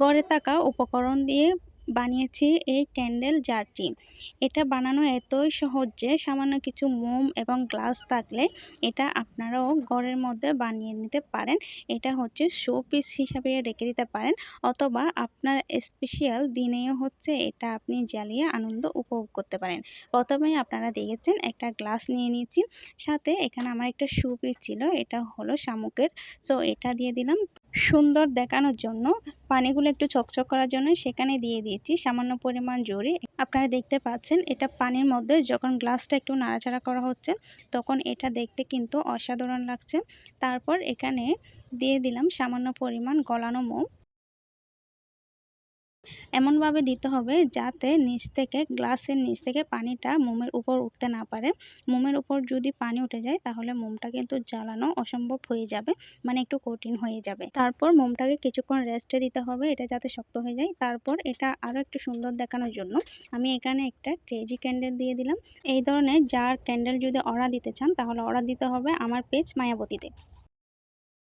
গড়ে থাকা উপকরণ দিয়ে বানিয়েছি এই ক্যান্ডেল জারটি। এটা বানানো এতই সহজ যে সামান্য কিছু মোম এবং গ্লাস থাকলে এটা আপনারাও ঘরের মধ্যে বানিয়ে নিতে পারেন। এটা হচ্ছে শো পিস হিসাবে রেখে দিতে পারেন, অথবা আপনার স্পেশাল দিনেও হচ্ছে এটা আপনি জ্বালিয়ে আনন্দ উপভোগ করতে পারেন। প্রথমেই আপনারা দেখেছেন একটা গ্লাস নিয়ে নিয়েছি, সাথে এখানে আমার একটা শো পিস ছিল, এটা হলো শামুকের। সো এটা দিয়ে দিলাম সুন্দর দেখানোর জন্য। পানিগুলো একটু চকচক করার জন্য সেখানে দিয়ে দিয়েছি সামান্য পরিমাণ জড়ি। আপনারা দেখতে পাচ্ছেন এটা পানির মধ্যে যখন গ্লাসটা একটু নাড়াচাড়া করা হচ্ছে তখন এটা দেখতে কিন্তু অসাধারণ লাগছে। তারপর এখানে দিয়ে দিলাম সামান্য পরিমাণ গলানো মোম। এমনভাবে দিতে হবে যাতে গ্লাসের নিচ থেকে পানিটা মোমের উপর উঠতে না পারে। মোমের উপর যদি পানি উঠে যায় তাহলে মোমটা কিন্তু জ্বালানো অসম্ভব হয়ে যাবে, মানে একটু কঠিন হয়ে যাবে। তারপর মোমটাকে কিছুক্ষণ রেস্টে দিতে হবে এটা যাতে শক্ত হয়ে যায়। তারপর এটা আরও একটু সুন্দর দেখানোর জন্য আমি এখানে একটা ক্রেজি ক্যান্ডেল দিয়ে দিলাম। এই ধরনের জার ক্যান্ডেল যদি অর্ডার দিতে চান তাহলে অর্ডার দিতে হবে আমার পেজ মায়াবতীতে।